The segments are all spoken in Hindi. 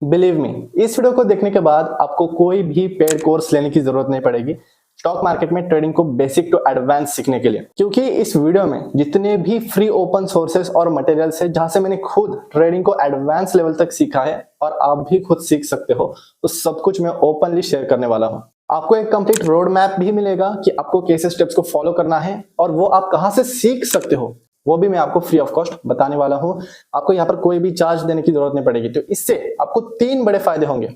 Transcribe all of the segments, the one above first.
बिलीव मी, इस वीडियो को देखने के बाद आपको कोई भी पेड कोर्स लेने की जरूरत नहीं पड़ेगी स्टॉक मार्केट में ट्रेडिंग को बेसिक टू एडवांस सीखने के लिए, क्योंकि इस वीडियो में जितने भी फ्री ओपन सोर्सेस और मटेरियल्स है जहां से मैंने खुद ट्रेडिंग को एडवांस लेवल तक सीखा है और आप भी खुद सीख सकते हो, तो सब कुछ मैं ओपनली शेयर करने वाला हूं। आपको एक कंप्लीट रोड मैप भी मिलेगा कि आपको कैसे स्टेप्स को फॉलो करना है और वो आप कहां से सीख सकते हो, वो भी मैं आपको फ्री ऑफ कॉस्ट बताने वाला हूं। आपको यहाँ पर कोई भी चार्ज देने की जरूरत नहीं पड़ेगी। तो इससे आपको 3 बड़े फायदे होंगे।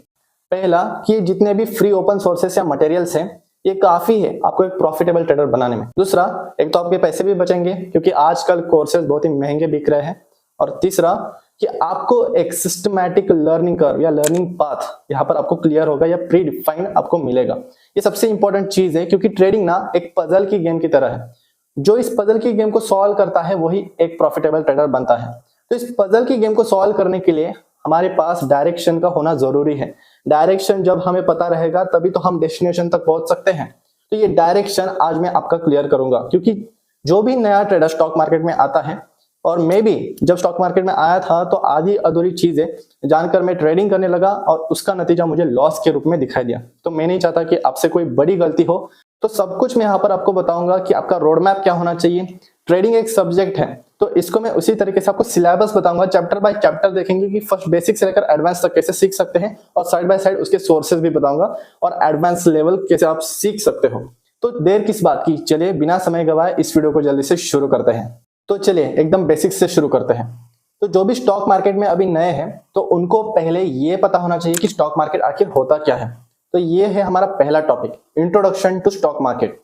पहला कि जितने भी फ्री ओपन सोर्सेस या मटेरियल्स हैं ये काफी है आपको एक प्रॉफिटेबल ट्रेडर बनाने में। दूसरा, एक तो आपके पैसे भी बचेंगे क्योंकि आजकल कोर्सेज बहुत ही महंगे बिक रहे हैं। और तीसरा कि आपको एक सिस्टमैटिक लर्निंग कर्व या लर्निंग पाथ यहाँ पर आपको क्लियर होगा या प्री डिफाइंड आपको मिलेगा। ये सबसे इंपॉर्टेंट चीज है क्योंकि ट्रेडिंग ना एक पजल की गेम की तरह है। जो इस पजल की गेम को सॉल्व करता है वही एक प्रॉफिटेबल ट्रेडर बनता है। तो इस पजल की गेम को सॉल्व करने के लिए हमारे पास डायरेक्शन का होना जरूरी है। डायरेक्शन जब हमें पता रहेगा तभी तो हम डेस्टिनेशन तक पहुंच सकते हैं। तो ये डायरेक्शन आज मैं आपका क्लियर करूंगा, क्योंकि जो भी नया ट्रेडर स्टॉक मार्केट में आता है, और मैं भी जब स्टॉक मार्केट में आया था तो आधी अधूरी चीजें जानकर मैं ट्रेडिंग करने लगा और उसका नतीजा मुझे लॉस के रूप में दिखाई दिया। तो मैं नहीं चाहता कि आपसे कोई बड़ी गलती हो, तो सब कुछ मैं यहाँ पर आपको बताऊंगा कि आपका रोड मैप क्या होना चाहिए। ट्रेडिंग एक सब्जेक्ट है तो इसको मैं उसी तरीके से आपको सिलेबस बताऊंगा, चैप्टर बाय चैप्टर देखेंगे कि फर्स्ट बेसिक से लेकर एडवांस तक कैसे सीख सकते हैं, और साइड बाय साइड उसके सोर्सेज भी बताऊंगा और एडवांस लेवल कैसे आप सीख सकते हो। तो देर किस बात की, चलिए बिना समय गवाए इस वीडियो को जल्दी से शुरू करते हैं। तो चलिए एकदम बेसिक से शुरू करते हैं। तो जो भी स्टॉक मार्केट में अभी नए हैं तो उनको पहले ये पता होना चाहिए कि स्टॉक मार्केट आखिर होता क्या है। तो ये है हमारा पहला topic, introduction to stock market.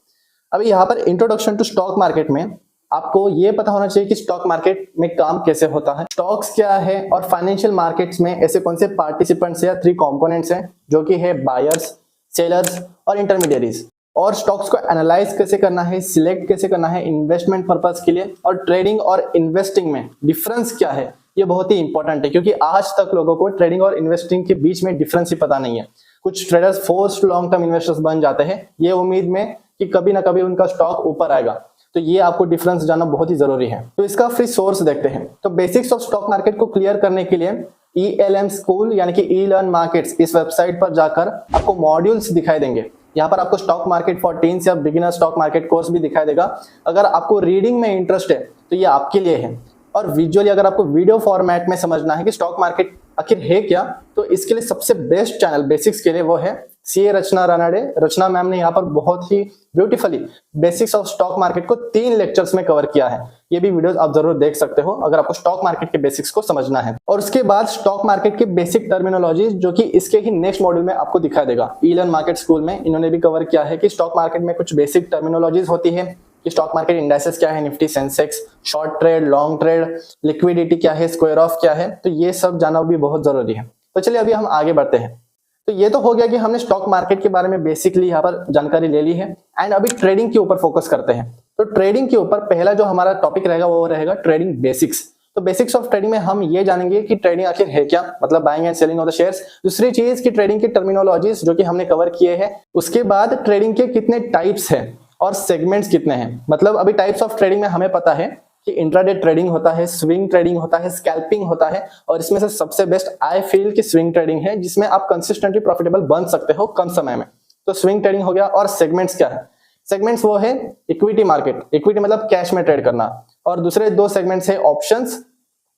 अभी यहाँ पर इंट्रोडक्शन टू स्टॉक मार्केट में आपको ये पता होना चाहिए कि स्टॉक मार्केट में काम कैसे होता है, स्टॉक्स क्या है, और फाइनेंशियल मार्केट्स में ऐसे कौन से पार्टिसिपेंट्स या 3 कंपोनेंट्स हैं जो कि है बायर्स, सेलर्स और इंटरमीडियरीज, और स्टॉक्स को एनालाइज कैसे करना है, सिलेक्ट कैसे करना है इन्वेस्टमेंट पर्पस के लिए, और ट्रेडिंग और इन्वेस्टिंग में डिफरेंस क्या है। ये बहुत ही इंपॉर्टेंट है क्योंकि आज तक लोगों को ट्रेडिंग और इन्वेस्टिंग के बीच में डिफरेंस ही पता नहीं है। कुछ traders forced long term investors बन जाते हैं ये उम्मीद में कि कभी ना कभी उनका स्टॉक ऊपर आएगा। तो ये आपको डिफरेंस जानना बहुत ही जरूरी है। तो इसका फ्री सोर्स देखते हैं। तो बेसिक्स ऑफ स्टॉक मार्केट को क्लियर करने के लिए ELM स्कूल यानी कि ई लर्न मार्केट्स, इस वेबसाइट पर जाकर आपको मॉड्यूल्स दिखाई देंगे। यहाँ पर आपको स्टॉक मार्केट फॉर टीन्स या बिगिनर स्टॉक मार्केट कोर्स भी दिखाई देगा। अगर आपको रीडिंग में इंटरेस्ट है तो ये आपके लिए है, और विजुअली अगर आपको वीडियो फॉर्मेट में समझना है कि स्टॉक मार्केट आखिर है क्या, तो इसके लिए सबसे बेस्ट चैनल बेसिक्स के लिए वो है CA रचना रानाडे। रचना मैम ने यहाँ पर बहुत ही beautifully basics of stock market को 3 लेक्चर्स में कवर किया है। ये भी वीडियोस आप जरूर देख सकते हो अगर आपको स्टॉक मार्केट के बेसिक्स को समझना है। और उसके बाद स्टॉक मार्केट के बेसिक टर्मिनोलॉजी जो कि इसके ही नेक्स्ट मॉड्यूल में आपको दिखाई देगा। ई-लर्न मार्केट स्कूल में इन्होंने भी कवर किया है कि स्टॉक मार्केट में कुछ बेसिक टर्मिनोलॉजीज होती है कि स्टॉक मार्केट इंडाइसेस क्या है, Nifty, Sensex, short trade, long trade, liquidity क्या है, स्क्वायर ऑफ क्या है। तो ये सब जानना भी बहुत जरूरी है। तो चलिए अभी हम आगे बढ़ते हैं। तो ये तो हो गया कि हमने स्टॉक मार्केट के बारे में बेसिकली यहाँ पर जानकारी ले ली है, एंड अभी ट्रेडिंग के ऊपर फोकस करते हैं। तो ट्रेडिंग के ऊपर पहला जो हमारा टॉपिक रहेगा वो रहेगा ट्रेडिंग बेसिक्स। तो बेसिक्स ऑफ ट्रेडिंग में हम ये जानेंगे कि ट्रेडिंग आखिर है क्या, मतलब buying and selling of the shares. दूसरी चीज की ट्रेडिंग की टर्मिनोलॉजीज जो कि हमने कवर किए हैं। उसके बाद ट्रेडिंग के कितने टाइप्स हैं और सेगमेंट्स कितने हैं। मतलब अभी टाइप्स ऑफ ट्रेडिंग में हमें पता है कि इंट्राडे ट्रेडिंग होता है, स्विंग ट्रेडिंग होता है, स्कैल्पिंग होता है, और इसमें से सबसे बेस्ट आई फील की स्विंग ट्रेडिंग है जिसमें आप कंसिस्टेंटली प्रॉफिटेबल बन सकते हो कम समय में। तो स्विंग ट्रेडिंग हो गया। और सेगमेंट्स क्या है? सेगमेंट्स वो है इक्विटी मार्केट, इक्विटी मतलब कैश में ट्रेड करना, और दूसरे 2 सेगमेंट्स है ऑप्शंस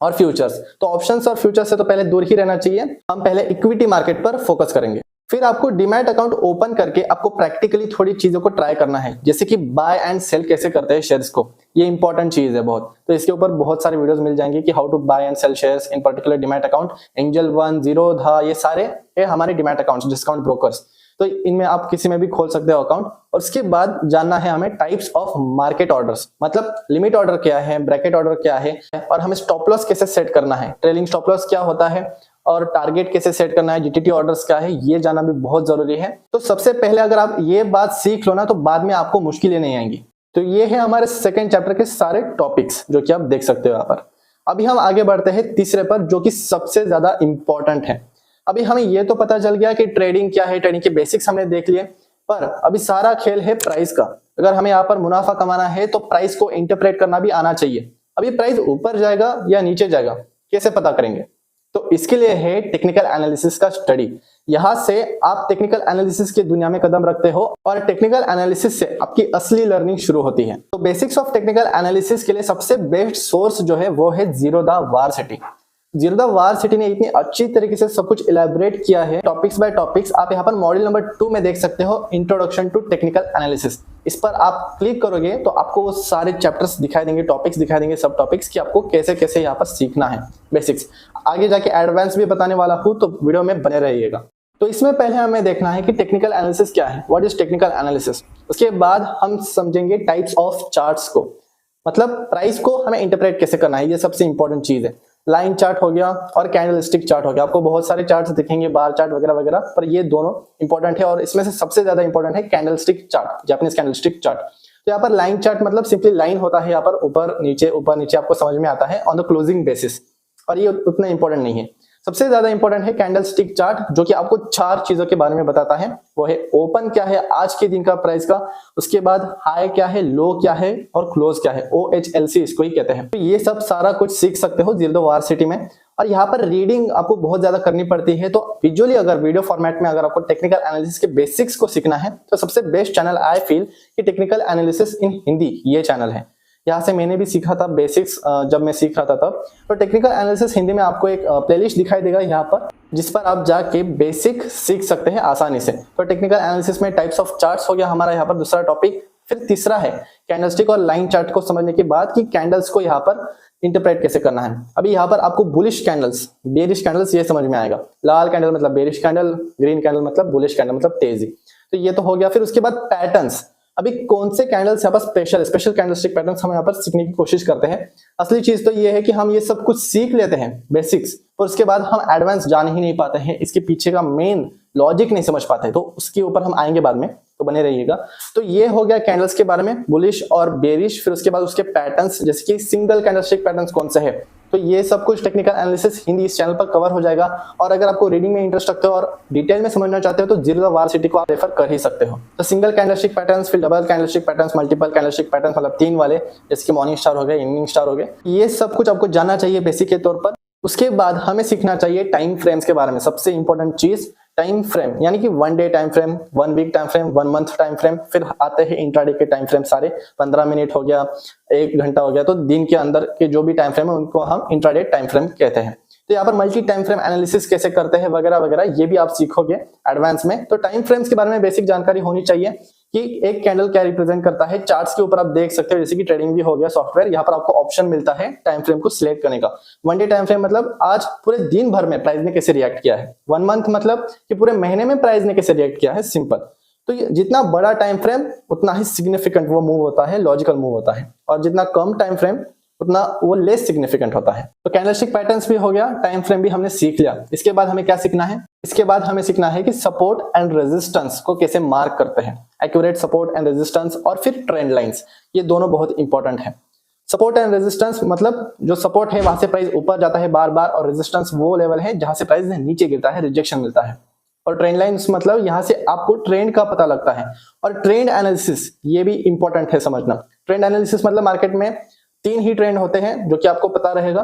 और फ्यूचर्स। तो ऑप्शंस और फ्यूचर्स से तो पहले दूर ही रहना चाहिए। हम पहले इक्विटी मार्केट पर फोकस करेंगे। फिर आपको डीमैट अकाउंट ओपन करके आपको प्रैक्टिकली थोड़ी चीजों को ट्राई करना है, जैसे कि बाय एंड सेल कैसे करते हैं शेयर्स को। ये इंपॉर्टेंट चीज है बहुत। तो इसके ऊपर बहुत सारे वीडियोस मिल जाएंगे कि how to buy and sell shares in particular demat account. Angel One, Zerodha, ये सारे है हमारे डीमैट अकाउंट्स, डिस्काउंट ब्रोकर्स। तो इनमें आप किसी में भी खोल सकते हो अकाउंट। और उसके बाद जानना है हमें टाइप्स ऑफ मार्केट ऑर्डर्स, मतलब लिमिट ऑर्डर क्या है, ब्रैकेट ऑर्डर क्या है, और हमें स्टॉप लॉस कैसे सेट करना है, ट्रेलिंग स्टॉप लॉस क्या होता है, और टारगेट कैसे सेट करना है, जीटीटी ऑर्डर्स क्या है, ये जानना भी बहुत जरूरी है। तो सबसे पहले अगर आप ये बात सीख लो ना तो बाद में आपको मुश्किलें नहीं आएंगी। तो ये है हमारे सेकंड चैप्टर के सारे टॉपिक्स जो कि आप देख सकते हो यहाँ पर। अभी हम आगे बढ़ते हैं तीसरे पर जो कि सबसे ज्यादा इंपॉर्टेंट है। अभी हमें ये तो पता चल गया कि ट्रेडिंग क्या है, ट्रेडिंग के बेसिक्स हमने देख लिए, पर अभी सारा खेल है प्राइस का। अगर हमें यहाँ पर मुनाफा कमाना है तो प्राइस को इंटरप्रेट करना भी आना चाहिए। अभी प्राइस ऊपर जाएगा या नीचे जाएगा कैसे पता करेंगे? तो इसके लिए है टेक्निकल एनालिसिस का स्टडी। यहां से आप टेक्निकल एनालिसिस की दुनिया में कदम रखते हो और टेक्निकल एनालिसिस से आपकी असली लर्निंग शुरू होती है। तो बेसिक्स ऑफ टेक्निकल एनालिसिस के लिए सबसे बेस्ट सोर्स जो है वो है जीरो द वारसिटी। जीरो द वारसिटी ने इतनी अच्छी तरीके से सब कुछ इलेबोरेट किया है टॉपिक्स बाय टॉपिक्स। आप यहाँ पर मॉड्यूल नंबर 2 में देख सकते हो, इंट्रोडक्शन टू टेक्निकल एनालिसिस। इस पर आप क्लिक करोगे तो आपको वो सारे चैप्टर्स दिखाई देंगे, टॉपिक्स दिखाई देंगे, सब टॉपिक्स कि आपको कैसे कैसे यहाँ पर सीखना है बेसिक्स। आगे जाके एडवांस भी बताने वाला हूँ, तो वीडियो में बने रहिएगा। तो इसमें पहले हमें देखना है कि टेक्निकल एनालिसिस क्या है, व्हाट इज टेक्निकल एनालिसिस। उसके बाद हम समझेंगे टाइप्स ऑफ चार्ट्स को, मतलब प्राइस को हमें इंटरप्रेट कैसे करना है, ये सबसे इंपॉर्टेंट चीज है। लाइन चार्ट हो गया और कैंडलस्टिक चार्ट हो गया। आपको बहुत सारे चार्ट्स दिखेंगे, बार चार्ट वगैरह वगैरह, पर ये दोनों इंपॉर्टेंट है और इसमें से सबसे ज्यादा इंपॉर्टेंट है candlestick chart, Japanese candlestick chart. तो यहाँ पर लाइन चार्ट मतलब सिंपली लाइन होता है, यहाँ पर ऊपर नीचे आपको समझ में आता है ऑन द क्लोजिंग बेसिस, और ये उतना इंपॉर्टेंट नहीं है। सबसे ज्यादा इंपॉर्टेंट है कैंडलस्टिक चार्ट, जो कि आपको 4 चीजों के बारे में बताता है। वो है ओपन क्या है आज के दिन का प्राइस का, उसके बाद हाई क्या है, लो क्या है और क्लोज क्या है, OHLC इसको ही कहते हैं। तो ये सब सारा कुछ सीख सकते हो जीरो द वारसिटी में। और यहाँ पर रीडिंग आपको बहुत ज्यादा करनी पड़ती है, तो विजुअली अगर वीडियो फॉर्मेट में अगर आपको टेक्निकल एनालिसिस के बेसिक्स को सीखना है तो सबसे बेस्ट चैनल आई फील कि टेक्निकल एनालिसिस इन हिंदी ये चैनल है। यहाँ से मैंने भी सीखा था बेसिक्स, जब मैं सीख रहा था तब। तो टेक्निकल एनालिसिस हिंदी में आपको एक प्लेलिस्ट दिखाई देगा यहाँ पर, जिस पर आप जाके बेसिक सीख सकते हैं आसानी से। तो टेक्निकल एनालिसिस में टाइप्स ऑफ चार्ट्स हो गया हमारा यहाँ पर दूसरा टॉपिक। फिर तीसरा है कैंडलस्टिक और लाइन चार्ट को समझने के बाद कि कैंडल्स को यहाँ पर इंटरप्रेट कैसे करना है। अभी यहाँ पर आपको बुलिश कैंडल्स, बेरिश कैंडल्स ये समझ में आएगा। लाल कैंडल मतलब बेरिश कैंडल, ग्रीन कैंडल मतलब बुलिश कैंडल मतलब तेजी। तो ये तो हो गया। फिर उसके बाद पैटर्न्स, अभी कौन से कैंडल्स यहाँ पर स्पेशल कैंडलस्टिक पैटर्न्स हम यहाँ पर सीखने की कोशिश करते हैं। असली चीज तो ये है कि हम ये सब कुछ सीख लेते हैं बेसिक्स, और उसके बाद हम एडवांस जान ही नहीं पाते हैं, इसके पीछे का मेन लॉजिक नहीं समझ पाते, तो उसके ऊपर हम आएंगे बाद में, तो बने रहिएगा। तो ये हो गया कैंडल्स के बारे में, बुलिश और बेरिश। फिर उसके बाद उसके पैटर्न्स, जैसे कि सिंगल कैंडलस्टिक पैटर्न्स कौन से है, तो ये सब कुछ टेक्निकल एनालिसिस हिंदी इस चैनल पर कवर हो जाएगा। और अगर आपको रीडिंग में इंटरेस्ट रखते हो और डिटेल में समझना चाहते हो तो जीरो द वारसिटी को आप रेफर कर ही सकते हो। तो सिंगल कैंडलस्टिक पैटर्न्स, फिर double candlestick patterns, multiple candlestick patterns, मतलब 3 वाले, जैसे कि मॉर्निंग स्टार हो गए, इवनिंग स्टार हो गए, ये सब कुछ आपको जानना चाहिए बेसिक के तौर पर। उसके बाद हमें सीखना चाहिए टाइम फ्रेम्स के बारे में। सबसे इंपॉर्टेंट चीज टाइम फ्रेम, यानी कि 1 day time frame, 1 week time frame, 1 month time frame. फिर आते हैं इंट्राडे के टाइम फ्रेम, सारे 15 मिनट हो गया, 1 घंटा हो गया। तो दिन के अंदर के जो भी टाइम फ्रेम है उनको हम इंट्राडे टाइम फ्रेम कहते हैं। तो यहाँ पर मल्टी टाइम फ्रेम एनालिसिस कैसे करते हैं वगैरह वगैरह, ये भी आप सीखोगे एडवांस में। तो टाइम फ्रेम्स के बारे में बेसिक जानकारी होनी चाहिए कि एक कैंडल क्या रिप्रेजेंट करता है। चार्ट्स के ऊपर आप देख सकते हो, जैसे कि ट्रेडिंग भी हो गया सॉफ्टवेयर, यहाँ पर आपको ऑप्शन मिलता है टाइम फ्रेम को सिलेक्ट करने का। 1 डे टाइम फ्रेम मतलब आज पूरे दिन भर में प्राइस ने कैसे रिएक्ट किया है। 1 मंथ मतलब कि पूरे महीने में प्राइस ने कैसे रिएक्ट किया है, सिंपल। तो ये जितना बड़ा टाइम फ्रेम उतना ही सिग्निफिकेंट वो मूव होता है, लॉजिकल मूव होता है, और जितना कम टाइम फ्रेम उतना वो लेस सिग्निफिकेंट होता है। तो कैंडलस्टिक पैटर्न्स भी हो गया, टाइम फ्रेम भी हमने सीख लिया। इसके बाद हमें क्या सीखना है, इसके बाद हमें सीखना है कि सपोर्ट एंड रेजिस्टेंस को कैसे मार्क करते हैं, एक्यूरेट सपोर्ट एंड रेजिस्टेंस, और फिर ट्रेंड लाइंस, ये दोनों बहुत इंपॉर्टेंट है। सपोर्ट एंड रेजिस्टेंस मतलब जो सपोर्ट है वहां से प्राइस ऊपर जाता है बार बार, और रेजिस्टेंस वो लेवल है जहां से प्राइस नीचे गिरता है, रिजेक्शन मिलता है। और ट्रेंड लाइंस मतलब यहाँ से आपको ट्रेंड का पता लगता है। और ट्रेंड एनालिसिस ये भी इंपॉर्टेंट है समझना। ट्रेंड एनालिसिस मतलब मार्केट में 3 ही ट्रेंड होते हैं जो कि आपको पता रहेगा,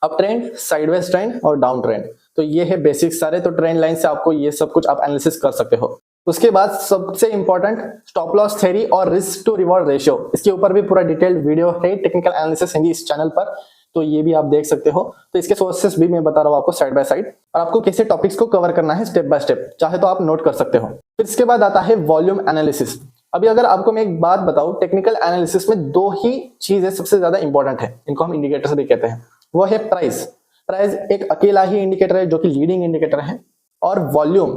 अप ट्रेंड, साइडवेज ट्रेंड और डाउन ट्रेंड। तो ये है बेसिक सारे। तो ट्रेंड लाइन से आपको ये सब कुछ आप एनालिसिस कर सकते हो। उसके बाद सबसे इंपॉर्टेंट स्टॉप लॉस थ्योरी और रिस्क टू रिवॉर्ड रेशियो, इसके ऊपर भी पूरा डिटेल्ड वीडियो है टेक्निकल एनालिसिस हिंदी इस चैनल पर, तो ये भी आप देख सकते हो। तो इसके सोर्सेस भी मैं बता रहा हूँ आपको साइड बाय साइड, और आपको कैसे टॉपिक्स को कवर करना है स्टेप बाय स्टेप, चाहे तो आप नोट कर सकते हो। फिर इसके बाद आता है वॉल्यूम एनालिसिस। अभी अगर आपको मैं एक बात बताऊं, टेक्निकल एनालिसिस में 2 ही चीजें सबसे ज्यादा इंपॉर्टेंट है, इनको हम इंडिकेटर्स भी कहते हैं। वो है प्राइस, प्राइस एक अकेला ही इंडिकेटर है जो कि लीडिंग इंडिकेटर है, और वॉल्यूम,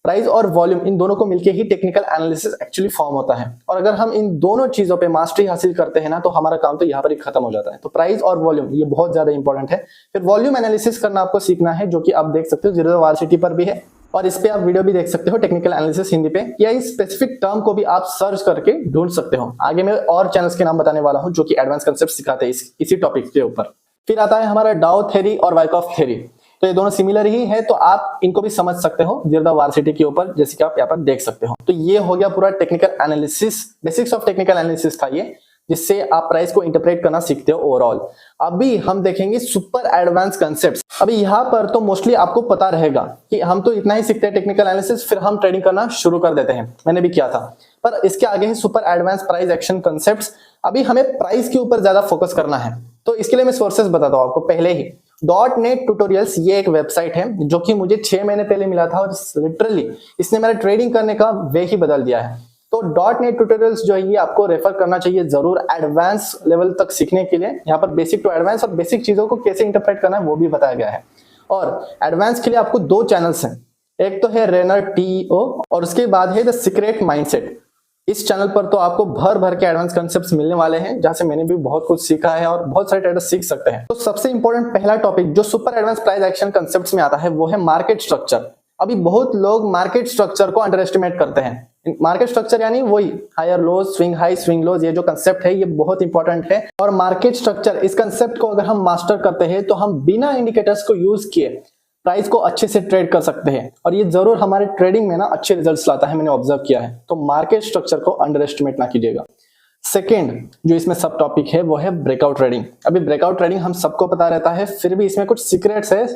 प्राइस और वॉल्यूम, इन दोनों को मिलके ही टेक्निकल एनालिसिस एक्चुअली फॉर्म होता है। और अगर हम इन दोनों चीजों पे मास्टरी हासिल करते हैं ना, तो हमारा काम तो यहाँ पर ही खत्म हो जाता है। तो प्राइस और वॉल्यूम ये बहुत ज्यादा इंपॉर्टेंट है। फिर वॉल्यूम एनालिसिस करना आपको सीखना है, जो कि आप देख सकते हो जीरो द वारसिटी पर भी है, और इस पे आप वीडियो भी देख सकते हो टेक्निकल एनालिसिस हिंदी पे, या इस स्पेसिफिक टर्म को भी आप सर्च करके ढूंढ सकते हो। आगे मैं और चैनल्स के नाम बताने वाला हूं जो कि एडवांस कांसेप्ट सिखाते हैं इसी टॉपिक के ऊपर। फिर आता है हमारा डाउ थ्योरी और वाइकॉफ थ्योरी, तो ये दोनों सिमिलर ही है, तो आप इनको भी समझ सकते हो जीरो द वारसिटी के ऊपर, जैसे कि आप यहाँ पर देख सकते हो। तो ये हो गया पूरा technical analysis, basics of technical analysis था ये। जिससे आप प्राइस को इंटरप्रेट करना सीखते हो ओवरऑल। अभी हम देखेंगे सुपर एडवांस कंसेप्ट्स। अभी यहाँ पर तो मोस्टली आपको पता रहेगा कि हम तो इतना ही सीखते हैं टेक्निकल एनालिसिस, फिर हम ट्रेडिंग करना शुरू कर देते हैं, मैंने भी किया था। पर इसके आगे है super advance price action concepts. अभी हमें प्राइस के ऊपर ज्यादा फोकस करना है, तो इसके लिए मैं सोर्सेस बताता हूँ आपको पहले ही। .NET ट्यूटोरियल्स ये एक वेबसाइट है जो कि मुझे 6 महीने पहले मिला था और लिटरली इसने मेरा ट्रेडिंग करने का वे ही बदल दिया है। तो .NET ट्यूटोरियल्स जो है ये आपको रेफर करना चाहिए जरूर एडवांस लेवल तक सीखने के लिए। यहाँ पर बेसिक टू एडवांस और बेसिक चीजों को कैसे इंटरप्रेट करना है वो भी बताया गया है। और एडवांस के लिए आपको 2 चैनल्स हैं, एक तो है रेनर TO और उसके बाद है द सीक्रेट माइंडसेट। इस चैनल पर तो आपको भर भर के एडवांस कॉन्सेप्ट्स मिलने वाले हैं, जहां से मैंने भी बहुत कुछ सीखा है और बहुत सारे ट्रेडर्स सीख सकते हैं। तो सबसे इंपॉर्टेंट पहला टॉपिक जो super advance price action concepts में आता है वो है मार्केट स्ट्रक्चर। अभी बहुत लोग मार्केट स्ट्रक्चर को अंडर एस्टिमेट करते हैं। मार्केट स्ट्रक्चर यानी वही higher lows, swing high, swing lows, ये जो कंसेप्ट है ये बहुत इंपॉर्टेंट है। और मार्केट स्ट्रक्चर इस कंसेप्ट को अगर हम मास्टर करते हैं तो हम बिना इंडिकेटर्स को यूज किए प्राइस को अच्छे से ट्रेड कर सकते हैं, और ये जरूर हमारे ट्रेडिंग में ना अच्छे रिजल्ट्स लाता है, मैंने ऑब्जर्व किया है। तो मार्केट स्ट्रक्चर को अंडर एस्टिमेट ना कीजिएगा। सेकेंड जो इसमें सब टॉपिक है वो है ब्रेकआउट ट्रेडिंग। अभी ब्रेकआउट ट्रेडिंग हम सबको पता रहता है, फिर भी इसमें कुछ सीक्रेट्स है,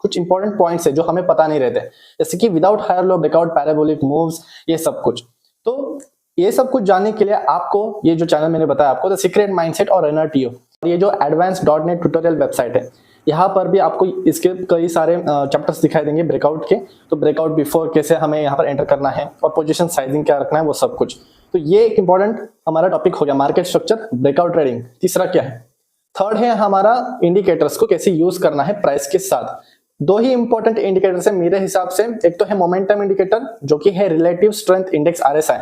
कुछ इंपॉर्टेंट पॉइंट्स है जो हमें पता नहीं रहते, जैसे कि without higher low breakout, parabolic moves, ये सब कुछ। तो ये सब कुछ जानने के लिए आपको ये जो चैनल मैंने बताया आपको, द सीक्रेट माइंडसेट और रेनर TO, और ये जो एडवांस .NET ट्यूटोरियल वेबसाइट है, यहाँ पर भी आपको इसके कई सारे चैप्टर्स दिखाई देंगे ब्रेकआउट के। तो ब्रेकआउट बिफोर कैसे हमें यहाँ पर एंटर करना है और पोजीशन साइजिंग क्या रखना है, वो सब कुछ। तो ये एक इंपॉर्टेंट हमारा टॉपिक हो गया, मार्केट स्ट्रक्चर, ब्रेकआउट ट्रेडिंग। तीसरा क्या है? थर्ड है हमारा इंडिकेटर्स को कैसे यूज करना है प्राइस के साथ। 2 ही इंपॉर्टेंट इंडिकेटर्स है मेरे हिसाब से, एक तो है मोमेंटम इंडिकेटर जो कि है रिलेटिव स्ट्रेंथ इंडेक्स RSI,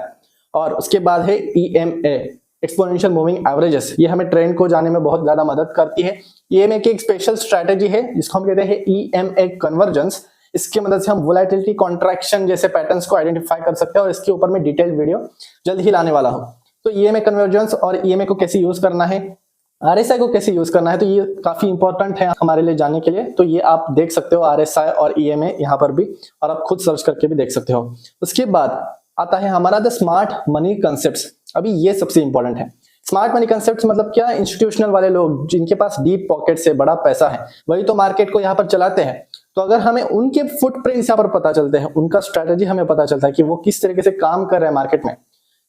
और उसके बाद है EMA एक्सपोनेंशियल मूविंग एवरेजेस। ये हमें ट्रेंड को जाने में बहुत ज्यादा मदद करती है। EMA की एक स्पेशल स्ट्रैटेजी है जिसको हम कहते हैं EMA कन्वर्जेंस। इसकी मदद से हम वोलेटिलिटी कॉन्ट्रैक्शन जैसे पैटर्न्स को आइडेंटिफाई कर सकते हैं, और इसके ऊपर मैं डिटेल वीडियो जल्द ही लाने वाला हूं। तो EMA कन्वर्जेंस और EMA को कैसे यूज करना है, RSI को कैसे यूज करना है, तो ये काफी इंपॉर्टेंट है हमारे लिए जानने के लिए। तो ये आप देख सकते हो RSI और EMA यहाँ पर भी, और आप खुद सर्च करके भी देख सकते हो। उसके बाद आता है हमारा द स्मार्ट मनी कंसेप्ट्स। अभी ये सबसे इंपॉर्टेंट है। स्मार्ट मनी कंसेप्ट्स मतलब क्या? इंस्टीट्यूशनल वाले लोग जिनके पास डीप पॉकेट से बड़ा पैसा है, वही तो मार्केट को यहाँ पर चलाते हैं। तो अगर हमें उनके फुटप्रिंट्स यहाँ पर पता चलते हैं, उनका स्ट्रेटेजी हमें पता चलता है कि वो किस तरीके से काम कर रहे हैं मार्केट में,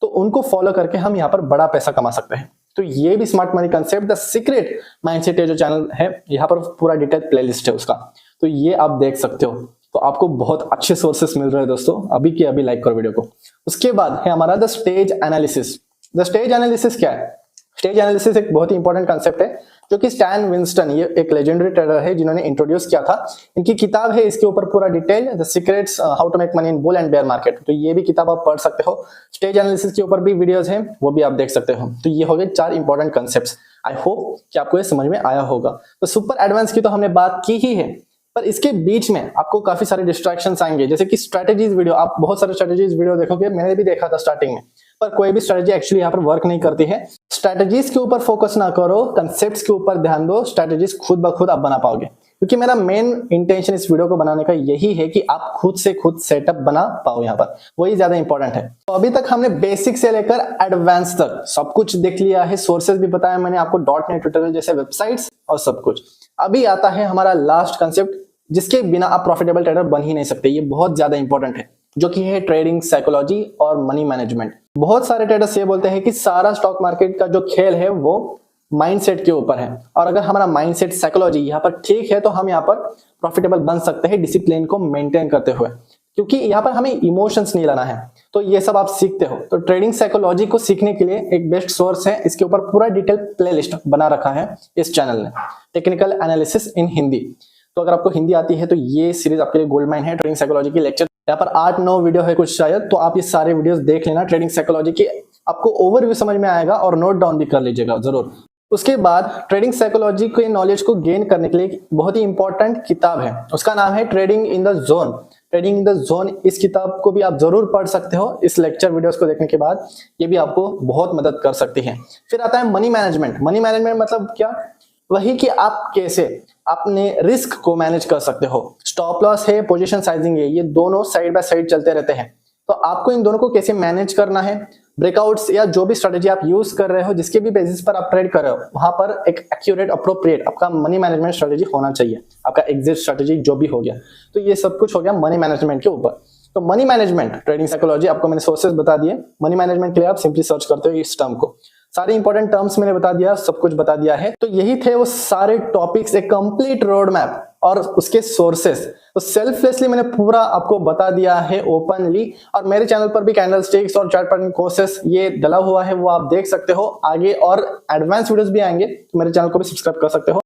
तो उनको फॉलो करके हम यहाँ पर बड़ा पैसा कमा सकते हैं। तो ये भी smart money concept the secret mindset जो चैनल है, यहाँ पर पूरा डिटेल प्लेलिस्ट है उसका, तो ये आप देख सकते हो। तो आपको बहुत अच्छे सोर्सेस मिल रहे हैं दोस्तों, अभी के अभी लाइक करो वीडियो को। उसके बाद है हमारा the stage analysis. The stage analysis क्या है? स्टेज एनालिसिस एक बहुत ही इंपॉर्टेंट कंसेप्ट है जो कि स्टैन विंस्टन, ये एक लेजेंडरी ट्रेडर है जिन्होंने इंट्रोड्यूस किया था। इनकी किताब है, इसके ऊपर पूरा detail, the secrets how to make money in bull and bear market. तो ये भी किताब आप पढ़ सकते हो। स्टेज एनालिसिस के ऊपर भी वीडियोस हैं, वो भी आप देख सकते हो। तो ये हो गए 4 इंपॉर्टेंट कंसेप्ट्स। आई होप कि आपको ये समझ में आया होगा। तो सुपर एडवांस की तो हमने बात की ही है, पर इसके बीच में आपको काफी सारे डिस्ट्रैक्शंस आएंगे, जैसे कि स्ट्रेटेजीज वीडियो। आप बहुत सारे स्ट्रेटेजीज वीडियो देखोगे, मैंने भी देखा था स्टार्टिंग में, पर कोई भी स्ट्रेटेजी एक्चुअली यहाँ पर वर्क नहीं करती है। स्ट्रेटेजीज के ऊपर फोकस ना करो, कंसेप्ट्स के ऊपर ध्यान दो, स्ट्रेटेजीज खुद ब खुद आप बना पाओगे। क्योंकि मेरा मेन इंटेंशन इस वीडियो को बनाने का यही है कि आप खुद से खुद सेटअप बना पाओ, यहाँ पर वही ज्यादा इंपॉर्टेंट है। तो अभी तक हमने बेसिक से लेकर एडवांस तक सब कुछ देख लिया है, सोर्सेज भी बताया मैंने आपको, .NET ट्यूटोरियल जैसे वेबसाइट्स और सब कुछ। अभी आता है हमारा लास्ट कंसेप्ट जिसके बिना आप प्रॉफिटेबल ट्रेडर बन ही नहीं सकते। ये बहुत ज्यादा इंपॉर्टेंट है, जो कि है ट्रेडिंग साइकोलॉजी और मनी मैनेजमेंट। बहुत सारे ट्रेडर्स ये बोलते हैं कि सारा स्टॉक मार्केट का जो खेल है वो माइंडसेट के ऊपर है, और अगर हमारा माइंडसेट साइकोलॉजी यहाँ पर ठीक है तो हम यहाँ पर प्रॉफिटेबल बन सकते हैं डिसिप्लिन को मेंटेन करते हुए, क्योंकि यहाँ पर हमें इमोशंस नहीं लाना है। तो ये सब आप सीखते हो। तो ट्रेडिंग साइकोलॉजी को सीखने के लिए एक बेस्ट सोर्स है, इसके ऊपर पूरा डिटेल प्लेलिस्ट बना रखा है इस चैनल ने, टेक्निकल एनालिसिस इन हिंदी। तो अगर आपको हिंदी आती है तो ये सीरीज आपके लिए गोल्ड माइन है। ट्रेडिंग साइकोलॉजी की लेक्चर यहाँ पर 8-9 वीडियो है कुछ शायद, तो आप ये सारे वीडियोस देख लेना ट्रेडिंग साइकोलॉजी की, आपको ओवरव्यू समझ में आएगा, और नोट डाउन भी कर लीजिएगा जरूर। उसके बाद ट्रेडिंग साइकोलॉजी के नॉलेज को गेन करने के लिए बहुत ही इंपॉर्टेंट किताब है, उसका नाम है trading in the zone. Trading in the zone, इस किताब को भी आप जरूर पढ़ सकते हो इस लेक्चर वीडियोस को देखने के बाद, ये भी आपको बहुत मदद कर सकती है। फिर आता है मनी मैनेजमेंट। मनी मैनेजमेंट मतलब क्या? वही कि आप कैसे अपने रिस्क को मैनेज कर सकते हो। स्टॉप लॉस है, पोजीशन साइजिंग है, ये दोनों साइड बाय साइड चलते रहते हैं। तो आपको इन दोनों को कैसे मैनेज करना है, ब्रेकआउट्स या जो भी स्ट्रेटेजी आप यूज कर रहे हो, जिसके भी बेसिस पर आप ट्रेड कर रहे हो, वहां पर एक एक्यूरेट अप्रोप्रिएट आपका मनी मैनेजमेंट स्ट्रेटेजी होना चाहिए, आपका एग्जिट स्ट्रेटेजी जो भी हो गया। तो ये सब कुछ हो गया मनी मैनेजमेंट के ऊपर। तो मनी मैनेजमेंट ट्रेडिंग साइकोलॉजी, आपको मैंने सोर्सेज बता दिए। मनी मैनेजमेंट के लिए आप सिंपली सर्च करते हो इस टर्म को। सारे इंपॉर्टेंट टर्म्स मैंने बता दिया, सब कुछ बता दिया है। तो यही थे वो सारे टॉपिक्स, एक कंप्लीट रोड मैप और उसके सोर्सेस। तो सेल्फलेसली मैंने पूरा आपको बता दिया है ओपनली। और मेरे चैनल पर भी कैंडलस्टिक्स और चार्ट पैटर्न कोर्सेस ये डला हुआ है, वो आप देख सकते हो। आगे और एडवांस वीडियोस भी आएंगे, तो मेरे चैनल को भी सब्सक्राइब कर सकते हो।